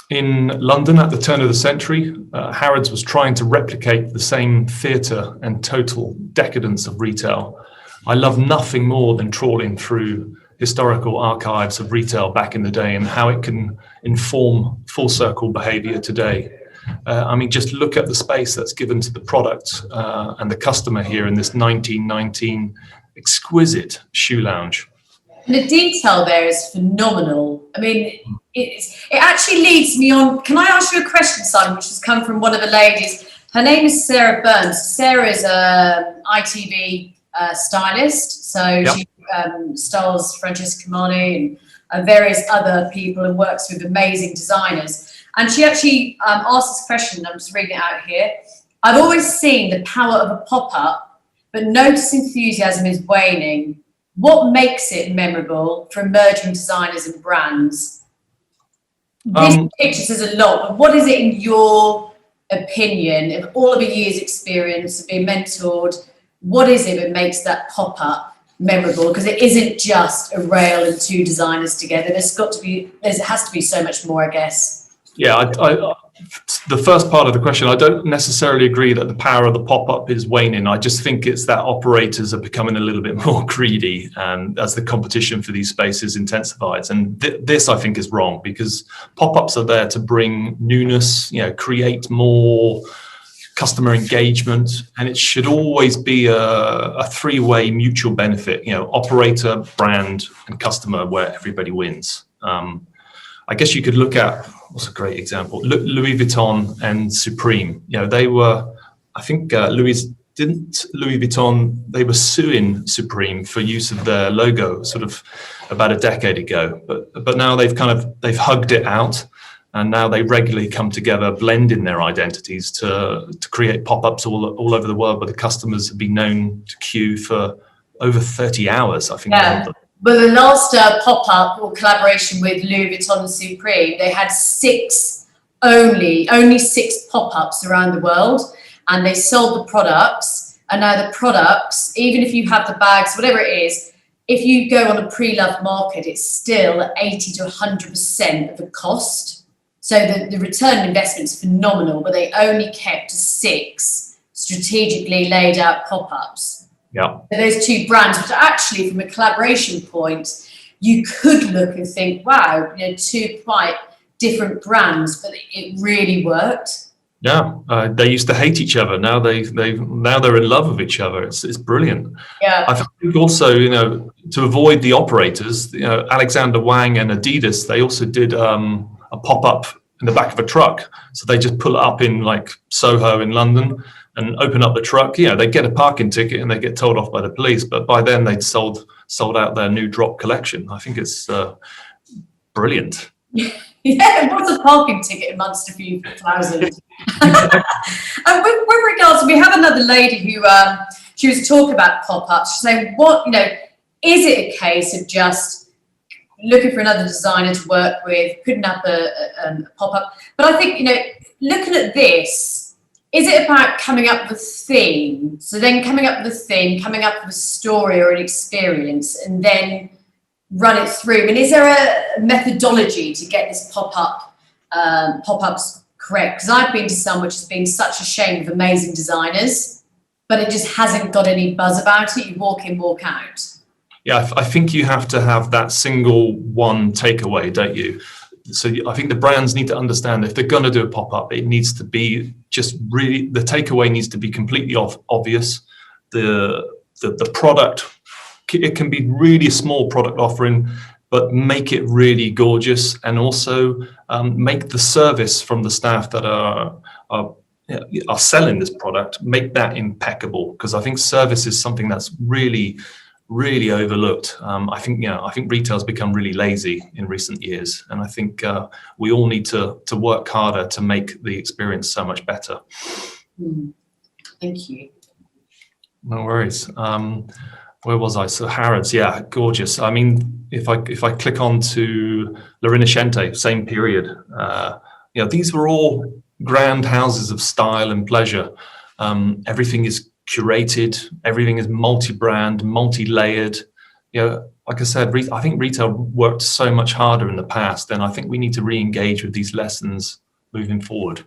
In London at the turn of the century, Harrods was trying to replicate the same theatre and total decadence of retail. I love nothing more than trawling through historical archives of retail back in the day and how it can inform full circle behaviour today. I mean, just look at the space that's given to the product and the customer here in this 1919 exquisite shoe lounge. And the detail there is phenomenal. I mean, it actually leads me on. Can I ask you a question, Simon, which has come from one of the ladies? Her name is Sarah Burns. Sarah is a ITV stylist, so yep. She styles Francesca Marni and various other people and works with amazing designers. And she actually asked this question, I'm just reading it out here. I've always seen the power of a pop-up, but notice enthusiasm is waning. What makes it memorable for emerging designers and brands? This picture says a lot, but what is it in your opinion, of all of a year's experience of being mentored, what is it that makes that pop-up memorable? Because it isn't just a rail and two designers together. There has to be so much more, I guess. Yeah, the first part of the question, I don't necessarily agree that the power of the pop-up is waning. I just think it's that operators are becoming a little bit more greedy as the competition for these spaces intensifies. And this, I think, is wrong, because pop-ups are there to bring newness, create more customer engagement, and it should always be a three-way mutual benefit, operator, brand, and customer, where everybody wins. I guess you could look at, what's a great example? Louis Vuitton and Supreme. They were, I think Louis Vuitton, they were suing Supreme for use of their logo sort of about a decade ago. But now they've hugged it out, and now they regularly come together, blending their identities to create pop-ups all over the world, where the customers have been known to queue for over 30 hours, I think. Yeah. But the last pop-up or collaboration with Louis Vuitton and Supreme, they had only six pop-ups around the world, and they sold the products. And now the products, even if you have the bags, whatever it is, if you go on a pre-loved market, it's still 80 to 100% of the cost. So the return on investment is phenomenal, but they only kept 6 strategically laid out pop-ups. Yeah. Those two brands, but actually from a collaboration point, you could look and think, wow, two quite different brands, but it really worked. Yeah, they used to hate each other. Now they're in love with each other. It's brilliant. Yeah. I think also, to avoid the operators, Alexander Wang and Adidas, they also did a pop-up in the back of a truck. So they just pull it up in like Soho in London and open up the truck. They get a parking ticket and they get told off by the police. But by then they'd sold out their new drop collection. I think it's brilliant. Yeah, what's a parking ticket amongst a few thousand? And with regards, we have another lady who she was talking about pop-ups. She's saying, is it a case of just looking for another designer to work with, putting up a pop-up? But I think, looking at this, is it about coming up with a theme? So then coming up with a theme, coming up with a story or an experience, and then run it through. And is there a methodology to get this pop-ups correct? Because I've been to some which has been such a shame of amazing designers, but it just hasn't got any buzz about it. You walk in, walk out. Yeah, I think you have to have that single one takeaway, don't you? So I think the brands need to understand if they're going to do a pop-up, it needs to be just really, the takeaway needs to be completely obvious. The product, it can be really a small product offering, but make it really gorgeous, and also make the service from the staff that are selling this product, make that impeccable, because I think service is something that's really overlooked. I think retail's become really lazy in recent years, and I think we all need to work harder to make the experience so much better. Thank you. No worries. Where was I? So Harrods, yeah, gorgeous. I mean, if I click on to La Rinascente, same period. These were all grand houses of style and pleasure. Everything is curated, everything is multi-brand, multi-layered. like I said, I think retail worked so much harder in the past, and I think we need to re-engage with these lessons moving forward.